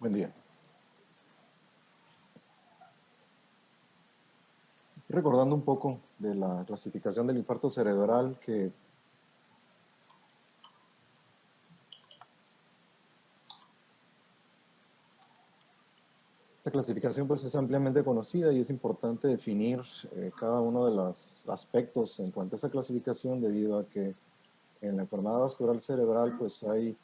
Buen día. Recordando un poco de la clasificación del infarto cerebral, que esta clasificación pues es ampliamente conocida y es importante definir cada uno de los aspectos en cuanto a esa clasificación, debido a que en la enfermedad vascular cerebral pues hay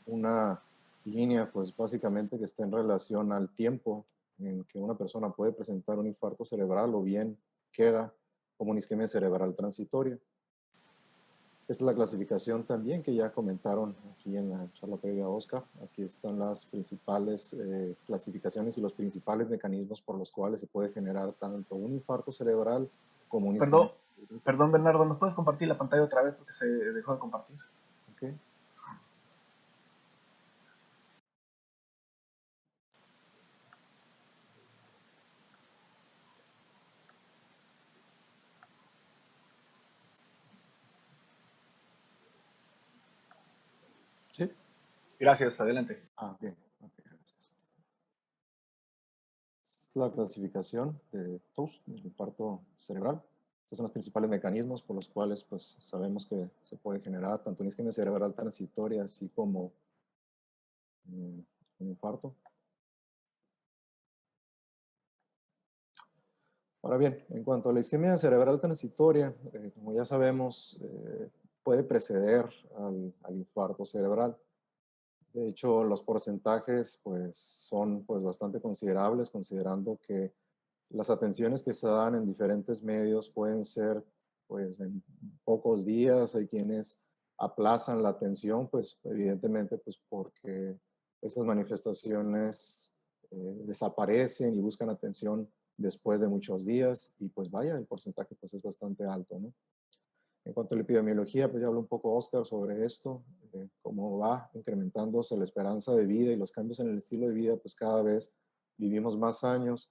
una línea pues básicamente que está en relación al tiempo en que una persona puede presentar un infarto cerebral o bien queda como una isquemia cerebral transitoria. Esta es la clasificación también que ya comentaron aquí en la charla previa, Oscar. Aquí están las principales clasificaciones y los principales mecanismos por los cuales se puede generar tanto un infarto cerebral como una isquemia Perdón, cerebral perdón transitoria. Bernardo, ¿nos puedes compartir la pantalla otra vez porque se dejó de compartir? ¿Okay? ¿Sí? Gracias, adelante. Bien. Okay, gracias. Esta es la clasificación de TOUS, del infarto cerebral. Estos son los principales mecanismos por los cuales pues, sabemos que se puede generar tanto una isquemia cerebral transitoria, así como mm, un infarto. Ahora bien, en cuanto a la isquemia cerebral transitoria, como ya sabemos, puede preceder al infarto cerebral. De hecho, los porcentajes pues, son pues, bastante considerables, considerando que las atenciones que se dan en diferentes medios pueden ser pues, en pocos días. Hay quienes aplazan la atención, pues evidentemente pues, porque estas manifestaciones desaparecen y buscan atención después de muchos días, y pues vaya, el porcentaje pues es bastante alto, ¿no? En cuanto a la epidemiología, pues ya habló un poco Oscar sobre esto, cómo va incrementándose la esperanza de vida y los cambios en el estilo de vida, pues cada vez vivimos más años,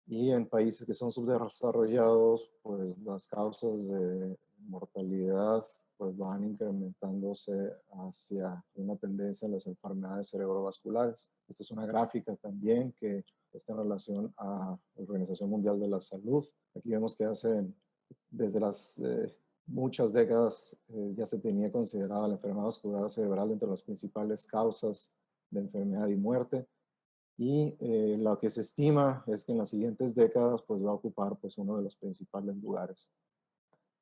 y en países que son subdesarrollados, pues las causas de mortalidad pues van incrementándose hacia una tendencia a las enfermedades cerebrovasculares. Esta es una gráfica también que está en relación a la Organización Mundial de la Salud. Aquí vemos que desde las muchas décadas ya se tenía considerada la enfermedad vascular cerebral entre las principales causas de enfermedad y muerte. Y lo que se estima es que en las siguientes décadas pues, va a ocupar pues, uno de los principales lugares.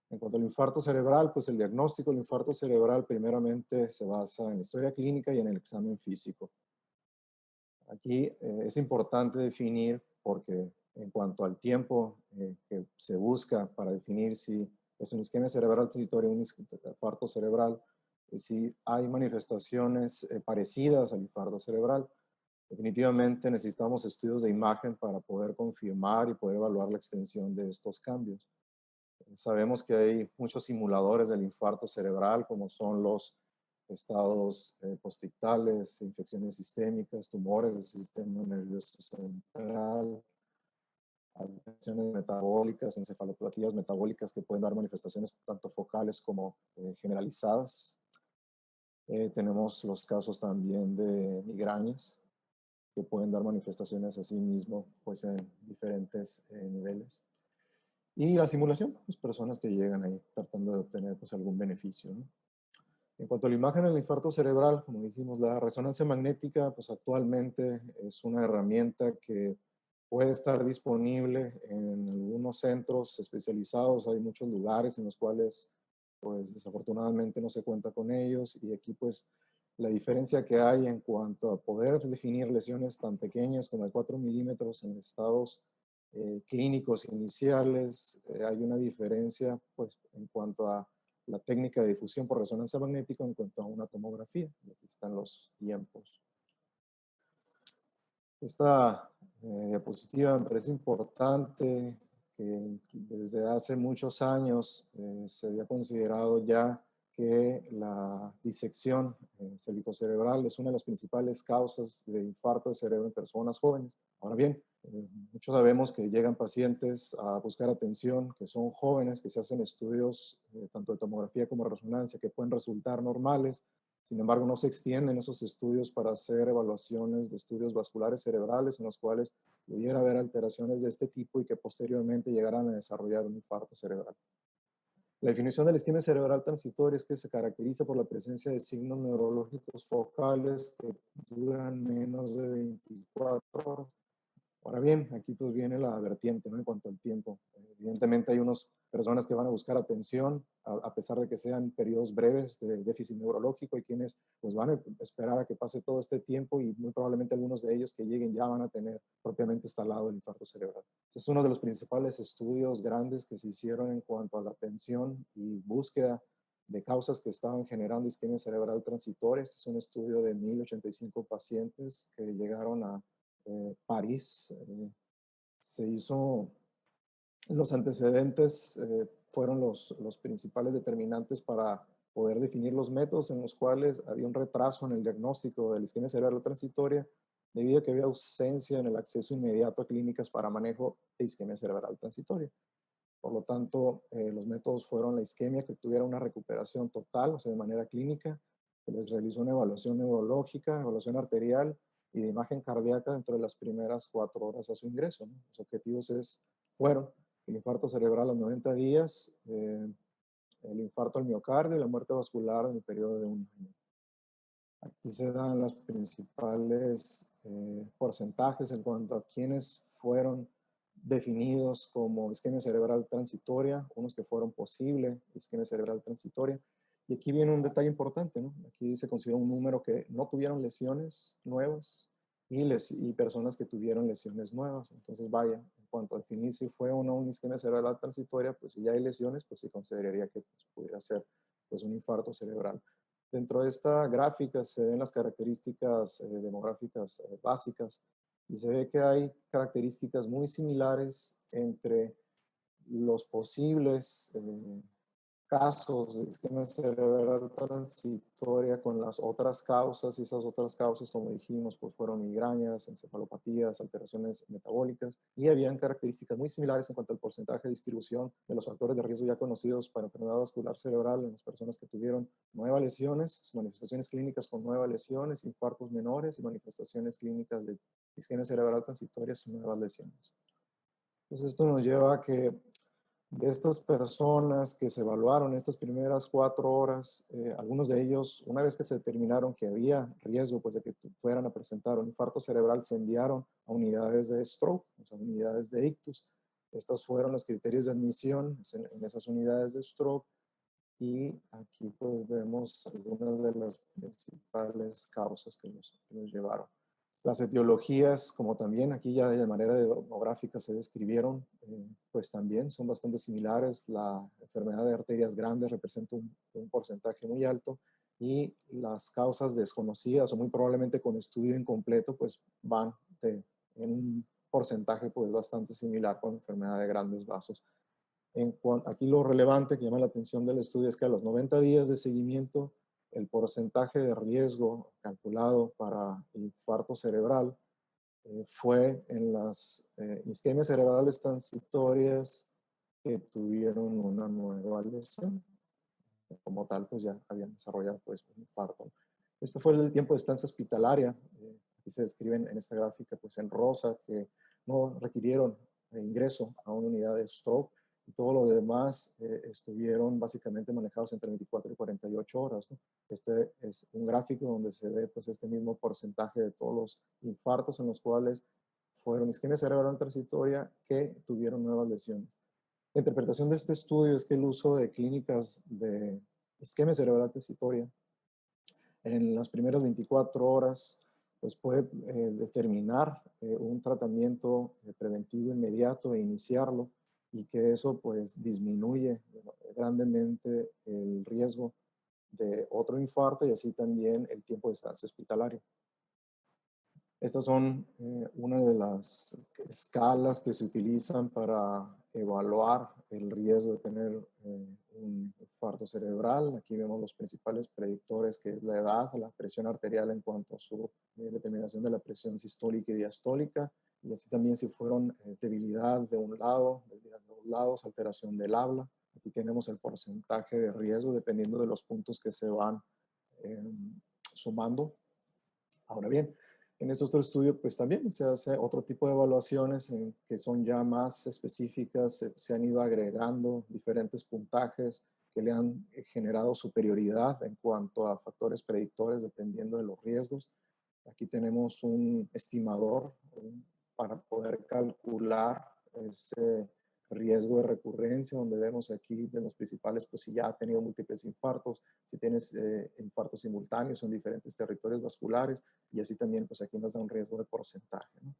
En cuanto al infarto cerebral, pues el diagnóstico del infarto cerebral primeramente se basa en la historia clínica y en el examen físico. Aquí es importante definir, porque en cuanto al tiempo que se busca para definir si es una isquemia cerebral transitoria o un infarto cerebral, si hay manifestaciones parecidas al infarto cerebral, definitivamente necesitamos estudios de imagen para poder confirmar y poder evaluar la extensión de estos cambios. Sabemos que hay muchos simuladores del infarto cerebral, como son los estados postictales, infecciones sistémicas, tumores del sistema nervioso central, alteraciones metabólicas, encefalopatías metabólicas que pueden dar manifestaciones tanto focales como generalizadas. Tenemos los casos también de migrañas, que pueden dar manifestaciones así mismo, pues en diferentes niveles. Y la simulación, pues personas que llegan ahí tratando de obtener pues algún beneficio, ¿no? En cuanto a la imagen del infarto cerebral, como dijimos, la resonancia magnética, pues actualmente es una herramienta que puede estar disponible en algunos centros especializados. Hay muchos lugares en los cuales, pues desafortunadamente no se cuenta con ellos, y aquí pues la diferencia que hay en cuanto a poder definir lesiones tan pequeñas como de 4 milímetros en estados clínicos iniciales, hay una diferencia pues en cuanto a la técnica de difusión por resonancia magnética en cuanto a una tomografía. Aquí están los tiempos. Esta diapositiva me parece importante, que desde hace muchos años se había considerado ya que la disección cervicocerebral es una de las principales causas de infarto de cerebro en personas jóvenes. Ahora bien, muchos sabemos que llegan pacientes a buscar atención, que son jóvenes, que se hacen estudios tanto de tomografía como de resonancia, que pueden resultar normales, Sin embargo, no se extienden esos estudios para hacer evaluaciones de estudios vasculares cerebrales en los cuales pudiera haber alteraciones de este tipo y que posteriormente llegaran a desarrollar un infarto cerebral. La definición de la isquemia cerebral transitoria es que se caracteriza por la presencia de signos neurológicos focales que duran menos de 24 horas. Ahora bien, aquí pues viene la vertiente, ¿no? En cuanto al tiempo. Evidentemente hay unas personas que van a buscar atención a pesar de que sean periodos breves de déficit neurológico y quienes pues van a esperar a que pase todo este tiempo y muy probablemente algunos de ellos que lleguen ya van a tener propiamente instalado el infarto cerebral. Este es uno de los principales estudios grandes que se hicieron en cuanto a la atención y búsqueda de causas que estaban generando isquemia cerebral transitoria. Este es un estudio de 1085 pacientes que llegaron a París. Se hizo, los antecedentes fueron los principales determinantes para poder definir los métodos en los cuales había un retraso en el diagnóstico de la isquemia cerebral transitoria debido a que había ausencia en el acceso inmediato a clínicas para manejo de isquemia cerebral transitoria. Por lo tanto, los métodos fueron la isquemia que tuviera una recuperación total, o sea, de manera clínica. Se les realizó una evaluación neurológica, evaluación arterial y de imagen cardíaca dentro de las primeras 4 horas a su ingreso, ¿no? Los objetivos fueron el infarto cerebral a los 90 días, el infarto al miocardio y la muerte vascular en el periodo de un año. Aquí se dan los principales porcentajes en cuanto a quienes fueron definidos como isquemia cerebral transitoria, unos que fueron posible isquemia cerebral transitoria. Y aquí viene un detalle importante, ¿no? Aquí se considera un número que no tuvieron lesiones nuevas y personas que tuvieron lesiones nuevas. Entonces, vaya, en cuanto a definir si fue o no una isquemia cerebral transitoria, pues si ya hay lesiones, pues se consideraría que pues, pudiera ser pues, un infarto cerebral. Dentro de esta gráfica se ven las características demográficas básicas y se ve que hay características muy similares entre los posibles casos de isquemia cerebral transitoria con las otras causas, y esas otras causas, como dijimos, pues fueron migrañas, encefalopatías, alteraciones metabólicas, y habían características muy similares en cuanto al porcentaje de distribución de los factores de riesgo ya conocidos para enfermedad vascular cerebral en las personas que tuvieron nuevas lesiones, manifestaciones clínicas con nuevas lesiones, infartos menores y manifestaciones clínicas de isquemia cerebral transitoria sin nuevas lesiones. Entonces esto nos lleva a que de estas personas que se evaluaron estas primeras 4 horas, algunos de ellos, una vez que se determinaron que había riesgo pues, de que fueran a presentar un infarto cerebral, se enviaron a unidades de stroke, o sea, unidades de ictus. Estos fueron los criterios de admisión en esas unidades de stroke. Y aquí pues vemos algunas de las principales causas que nos llevaron. Las etiologías, como también aquí ya de manera demográfica se describieron, pues también son bastante similares. La enfermedad de arterias grandes representa un porcentaje muy alto y las causas desconocidas o muy probablemente con estudio incompleto, pues van en un porcentaje pues bastante similar con enfermedad de grandes vasos. Aquí lo relevante que llama la atención del estudio es que a los 90 días de seguimiento, el porcentaje de riesgo calculado para infarto cerebral fue en las isquemias cerebrales transitorias que tuvieron una nueva lesión. Como tal, pues ya habían desarrollado pues, un infarto. Este fue el tiempo de estancia hospitalaria. Aquí se describen en esta gráfica pues, en rosa que no requirieron ingreso a una unidad de stroke y todo lo demás estuvieron básicamente manejados entre 24 y 48 horas. ¿No? Este es un gráfico donde se ve pues, este mismo porcentaje de todos los infartos en los cuales fueron isquemia cerebral transitoria que tuvieron nuevas lesiones. La interpretación de este estudio es que el uso de clínicas de isquemia cerebral transitoria en las primeras 24 horas pues puede determinar un tratamiento preventivo inmediato e iniciarlo y que eso pues disminuye grandemente el riesgo de otro infarto y así también el tiempo de estancia hospitalaria. Estas son una de las escalas que se utilizan para evaluar el riesgo de tener un infarto cerebral. Aquí vemos los principales predictores, que es la edad, la presión arterial en cuanto a su determinación de la presión sistólica y diastólica, y así también si fueron debilidad de un lado, debilidad de dos lados, alteración del habla. Aquí tenemos el porcentaje de riesgo dependiendo de los puntos que se van sumando. Ahora bien, en este otro estudio, pues también se hace otro tipo de evaluaciones en que son ya más específicas, se han ido agregando diferentes puntajes que le han generado superioridad en cuanto a factores predictores dependiendo de los riesgos. Aquí tenemos un estimador para poder calcular ese riesgo de recurrencia, donde vemos aquí de los principales, pues si ya ha tenido múltiples infartos, si tienes infartos simultáneos en diferentes territorios vasculares, y así también, pues aquí nos da un riesgo de porcentaje, ¿no?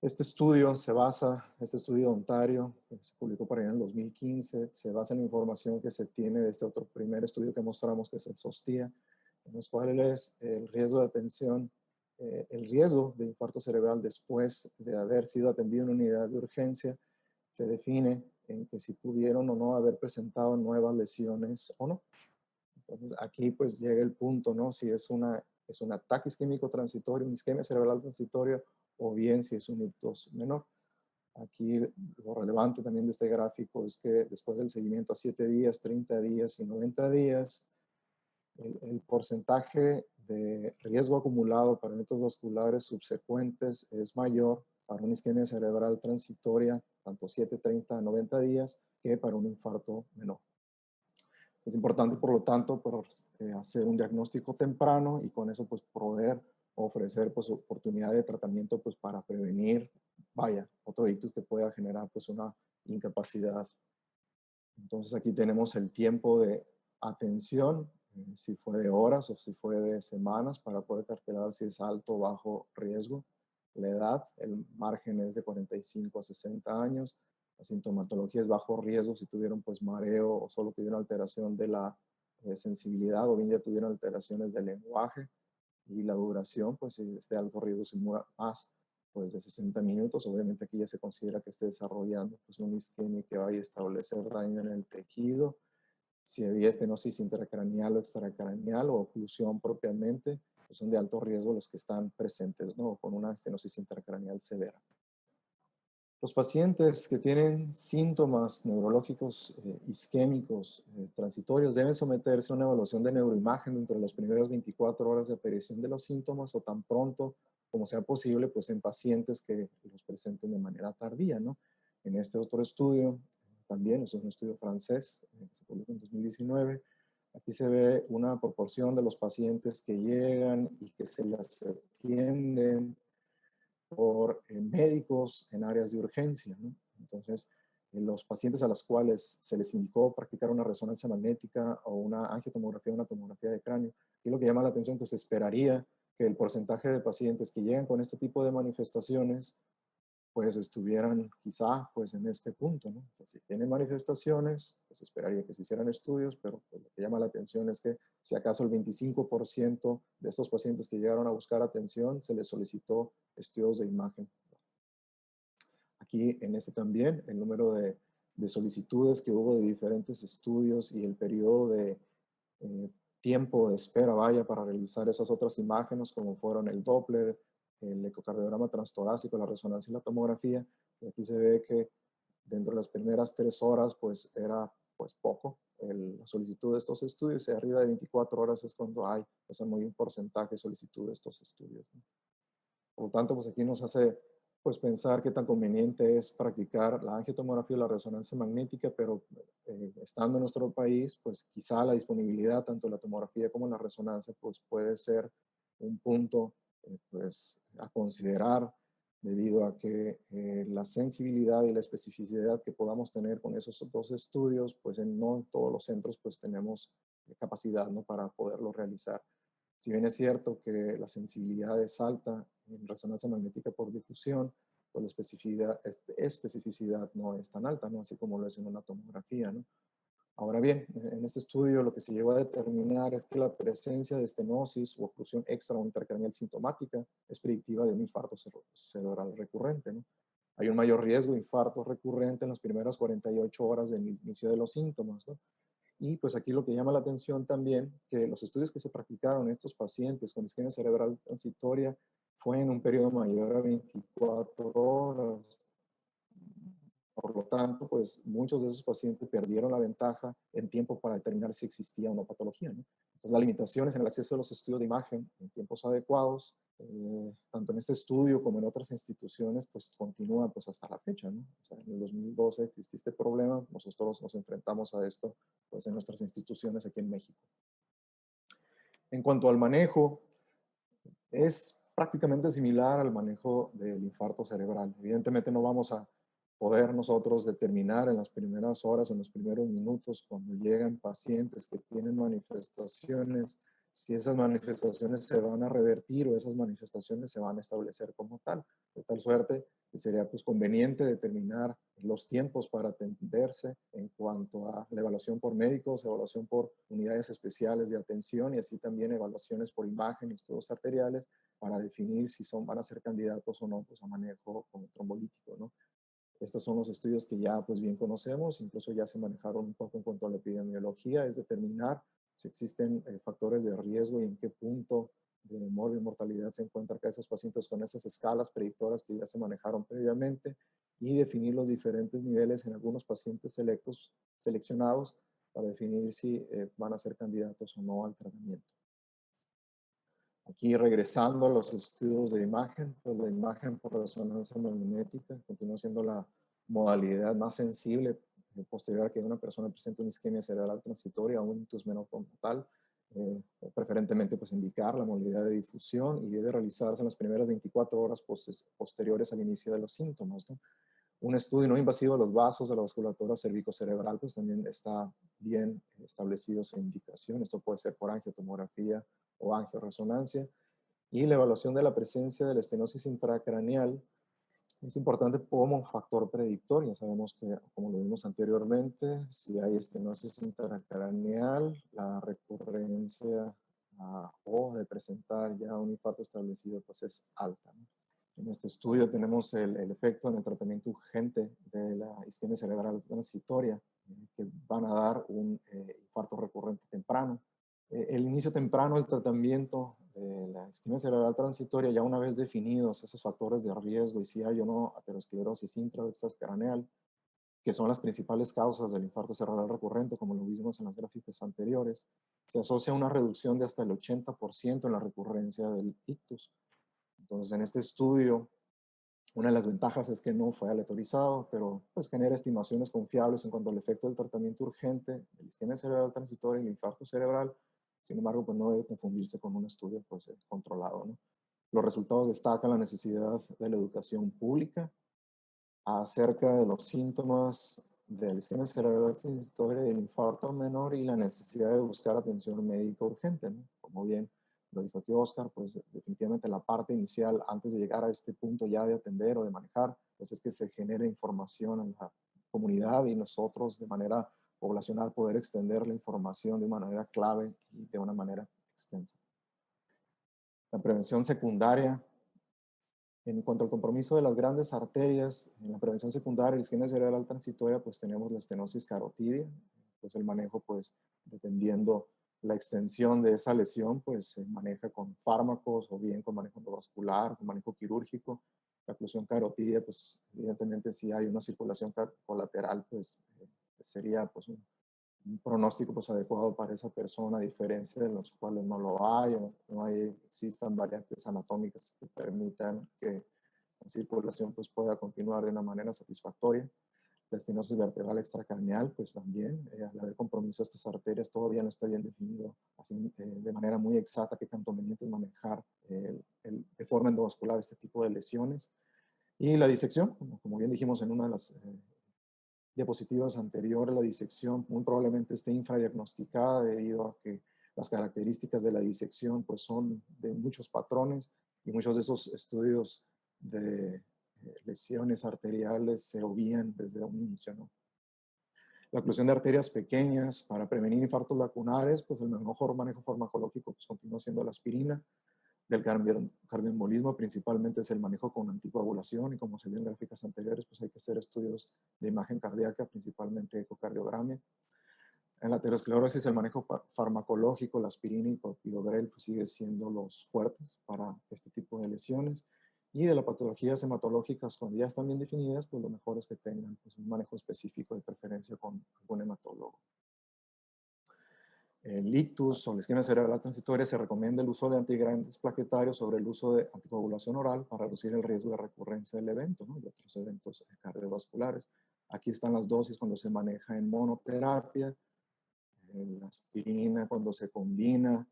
Este estudio se basa, este estudio de Ontario, que se publicó por ahí en el 2015, se basa en la información que se tiene de este otro primer estudio que mostramos, que es el SOSTIA, en los cuales el riesgo de atención, el riesgo de infarto cerebral después de haber sido atendido en una unidad de urgencia, se define en que si pudieron o no haber presentado nuevas lesiones o no. Entonces aquí pues llega el punto, ¿no? Si es un ataque isquémico transitorio, una isquemia cerebral transitoria, o bien si es un ictus menor. Aquí lo relevante también de este gráfico es que después del seguimiento a 7 días, 30 días y 90 días, el porcentaje de riesgo acumulado para eventos vasculares subsecuentes es mayor para una isquemia cerebral transitoria, tanto 7, 30, 90 días, que para un infarto menor. Es importante, por lo tanto, hacer un diagnóstico temprano y con eso pues poder ofrecer pues oportunidad de tratamiento pues para prevenir, vaya, otro ictus que pueda generar pues una incapacidad. Entonces aquí tenemos el tiempo de atención, si fue de horas o si fue de semanas, para poder calcular si es alto o bajo riesgo. La edad, el margen es de 45 a 60 años. La sintomatología es bajo riesgo si tuvieron pues mareo o solo tuvieron alteración de la sensibilidad, o bien ya tuvieron alteraciones del lenguaje. Y la duración, pues si es de alto riesgo, si dura más pues de 60 minutos, obviamente aquí ya se considera que esté desarrollando pues una isquemia que vaya a establecer daño en el tejido. Si había estenosis intracraneal o extracraneal o oclusión propiamente, pues son de alto riesgo los que están presentes, ¿no? Con una estenosis intracraneal severa. Los pacientes que tienen síntomas neurológicos isquémicos transitorios deben someterse a una evaluación de neuroimagen dentro de las primeras 24 horas de aparición de los síntomas, o tan pronto como sea posible, pues en pacientes que los presenten de manera tardía, ¿no? En este otro estudio, también es un estudio francés, que se publicó en 2019, aquí se ve una proporción de los pacientes que llegan y que se les atienden por médicos en áreas de urgencia, ¿no? Entonces, los pacientes a los cuales se les indicó practicar una resonancia magnética o una angiotomografía, una tomografía de cráneo, y lo que llama la atención, pues se esperaría que el porcentaje de pacientes que llegan con este tipo de manifestaciones pues estuvieran quizá pues en este punto, ¿no? O sea, si tienen manifestaciones, pues esperaría que se hicieran estudios, pero pues, lo que llama la atención es que si acaso el 25% de estos pacientes que llegaron a buscar atención se les solicitó estudios de imagen. Aquí en este también el número de solicitudes que hubo de diferentes estudios y el periodo de tiempo de espera, vaya, para realizar esas otras imágenes, como fueron el Doppler, el ecocardiograma transtorácico, la resonancia y la tomografía. Y aquí se ve que dentro de las primeras 3 horas, pues era pues poco la solicitud de estos estudios, y arriba de 24 horas es cuando hay pues, muy un porcentaje de solicitud de estos estudios, ¿no? Por lo tanto, pues aquí nos hace pues pensar qué tan conveniente es practicar la angiotomografía y la resonancia magnética, pero estando en nuestro país, pues quizá la disponibilidad tanto de la tomografía como la resonancia pues puede ser un punto pues a considerar, debido a que la sensibilidad y la especificidad que podamos tener con esos dos estudios, pues no en todos los centros pues tenemos capacidad, ¿no?, para poderlo realizar. Si bien es cierto que la sensibilidad es alta en resonancia magnética por difusión, pues la especificidad no es tan alta, ¿no?, así como lo es en una tomografía, ¿no? Ahora bien, en este estudio lo que se llegó a determinar es que la presencia de estenosis o oclusión extra o intracraneal sintomática es predictiva de un infarto cerebral recurrente, ¿no? Hay un mayor riesgo de infarto recurrente en las primeras 48 horas del inicio de los síntomas, ¿no? Y pues aquí lo que llama la atención también, que los estudios que se practicaron en estos pacientes con isquemia cerebral transitoria fue en un periodo mayor a 24 horas. Por lo tanto, pues muchos de esos pacientes perdieron la ventaja en tiempo para determinar si existía o no patología, ¿no? Entonces, las limitaciones en el acceso a los estudios de imagen en tiempos adecuados, tanto en este estudio como en otras instituciones, pues continúan pues hasta la fecha, ¿no? O sea, en el 2012 existía este problema, nosotros nos enfrentamos a esto pues en nuestras instituciones aquí en México. En cuanto al manejo, es prácticamente similar al manejo del infarto cerebral. Evidentemente no vamos a poder nosotros determinar en las primeras horas o en los primeros minutos cuando llegan pacientes que tienen manifestaciones, si esas manifestaciones se van a revertir o esas manifestaciones se van a establecer como tal. De tal suerte que sería pues conveniente determinar los tiempos para atenderse en cuanto a la evaluación por médicos, evaluación por unidades especiales de atención y así también evaluaciones por imagen y estudios arteriales para definir si van a ser candidatos o no pues, a manejo con trombolítico, ¿no? Estos son los estudios que ya pues bien conocemos, incluso ya se manejaron un poco en cuanto a la epidemiología, es determinar si existen factores de riesgo y en qué punto de mortalidad se encuentran esos pacientes con esas escalas predictoras que ya se manejaron previamente y definir los diferentes niveles en algunos pacientes seleccionados para definir si van a ser candidatos o no al tratamiento. Aquí regresando a los estudios de imagen, pues la imagen por resonancia magnética continúa siendo la modalidad más sensible posterior a que una persona presente una isquemia cerebral transitoria o un ictus menor como tal, preferentemente pues indicar la modalidad de difusión y debe realizarse en las primeras 24 horas posteriores al inicio de los síntomas, ¿no? Un estudio no invasivo de los vasos de la vasculatura cervicocerebral pues también está bien establecido esa indicación. Esto puede ser por angiotomografía o angioresonancia. Y la evaluación de la presencia de la estenosis intracraneal es importante como factor predictor. Ya sabemos que, como lo vimos anteriormente, si hay estenosis intracraneal, la recurrencia o de presentar ya un infarto establecido pues es alta, ¿no? En este estudio tenemos el efecto en el tratamiento urgente de la isquemia cerebral transitoria, que van a dar un infarto recurrente temprano. El inicio temprano del tratamiento de la isquemia cerebral transitoria, ya una vez definidos esos factores de riesgo y si hay o no aterosclerosis intraextracraneal, que son las principales causas del infarto cerebral recurrente, como lo vimos en las gráficas anteriores, se asocia a una reducción de hasta el 80% en la recurrencia del ictus. Entonces, en este estudio, una de las ventajas es que no fue aleatorizado, pero pues genera estimaciones confiables en cuanto al efecto del tratamiento urgente de la isquemia cerebral transitoria y el infarto cerebral. Sin embargo, pues no debe confundirse con un estudio pues, controlado, ¿no? Los resultados destacan la necesidad de la educación pública acerca de los síntomas de la isquemia cerebral transitoria y el infarto menor y la necesidad de buscar atención médica urgente, ¿no? Como bien lo dijo aquí Oscar, pues definitivamente la parte inicial, antes de llegar a este punto ya de atender o de manejar, pues es que se genere información en la comunidad y nosotros de manera poblacional poder extender la información de una manera clave y de una manera extensa. La prevención secundaria. En cuanto al compromiso de las grandes arterias, en la prevención secundaria y isquemia cerebral transitoria, pues tenemos la estenosis carotidia, pues el manejo, pues dependiendo la extensión de esa lesión, pues se maneja con fármacos o bien con manejo endovascular, con manejo quirúrgico. La oclusión carotidia, pues evidentemente si hay una circulación colateral, pues sería pues un pronóstico pues adecuado para esa persona, a diferencia de los cuales no lo hay, o no hay, existan variantes anatómicas que permitan que la circulación pues pueda continuar de una manera satisfactoria. La estenosis vertebral extracraneal, pues también, al haber compromiso de estas arterias, todavía no está bien definido así, de manera muy exacta qué tan conveniente es manejar de forma endovascular este tipo de lesiones. Y la disección, como bien dijimos en una de las diapositivas anteriores, la disección muy probablemente esté infradiagnosticada debido a que las características de la disección pues son de muchos patrones y muchos de esos estudios de lesiones arteriales se obvían desde un inicio, ¿no? La oclusión de arterias pequeñas para prevenir infartos lacunares, pues el mejor manejo farmacológico pues continúa siendo la aspirina. Del cardioembolismo principalmente es el manejo con anticoagulación y como se vio en gráficas anteriores, pues hay que hacer estudios de imagen cardíaca, principalmente ecocardiograma. En la aterosclerosis el manejo farmacológico, la aspirina y clopidogrel pues sigue siendo los fuertes para este tipo de lesiones. Y de las patologías hematológicas, cuando ya están bien definidas, pues lo mejor es que tengan pues, un manejo específico de preferencia con algún hematólogo. El ictus o la isquemia cerebral transitoria se recomienda el uso de antigrandes plaquetarios sobre el uso de anticoagulación oral para reducir el riesgo de recurrencia del evento, ¿no? Y otros eventos cardiovasculares. Aquí están las dosis cuando se maneja en monoterapia, la aspirina cuando se combina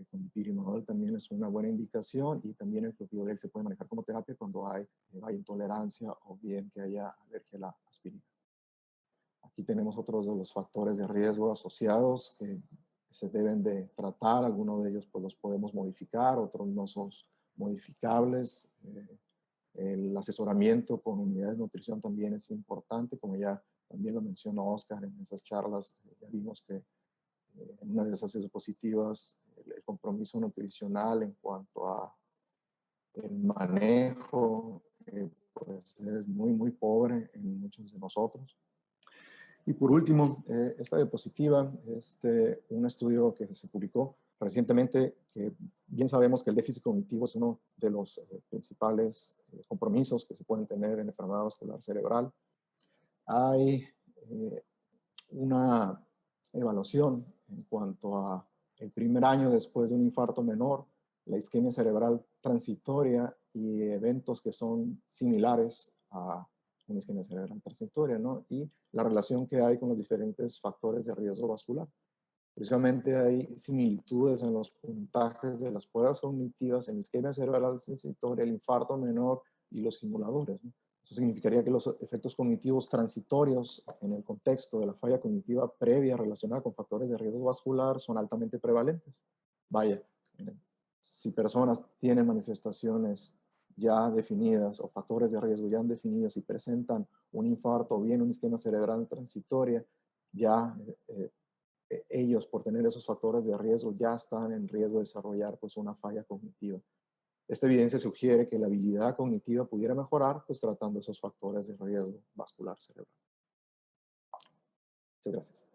con dipirimadol también es una buena indicación, y también el clopidogrel se puede manejar como terapia cuando hay intolerancia o bien que haya alergia a la aspirina. Aquí tenemos otros de los factores de riesgo asociados que se deben de tratar. Algunos de ellos pues los podemos modificar, otros no son modificables. El asesoramiento con unidades de nutrición también es importante, como ya también lo mencionó Oscar en esas charlas. Ya vimos que en una de esas diapositivas el compromiso nutricional en cuanto a el manejo pues es muy pobre en muchos de nosotros. Y por último, esta diapositiva, un estudio que se publicó recientemente, que bien sabemos que el déficit cognitivo es uno de los principales compromisos que se pueden tener en enfermedad vascular cerebral. Hay una evaluación en cuanto a el primer año después de un infarto menor, la isquemia cerebral transitoria y eventos que son similares a una isquemia cerebral transitoria, ¿no? Y la relación que hay con los diferentes factores de riesgo vascular. Precisamente hay similitudes en los puntajes de las pruebas cognitivas en isquemia cerebral transitoria, el infarto menor y los simuladores, ¿no? Eso significaría que los efectos cognitivos transitorios en el contexto de la falla cognitiva previa relacionada con factores de riesgo vascular son altamente prevalentes. Vaya, si personas tienen manifestaciones ya definidas o factores de riesgo ya definidos y presentan un infarto o bien un isquemia cerebral transitoria, ya ellos por tener esos factores de riesgo ya están en riesgo de desarrollar pues una falla cognitiva. Esta evidencia sugiere que la habilidad cognitiva pudiera mejorar pues tratando esos factores de riesgo vascular cerebral. Muchas gracias.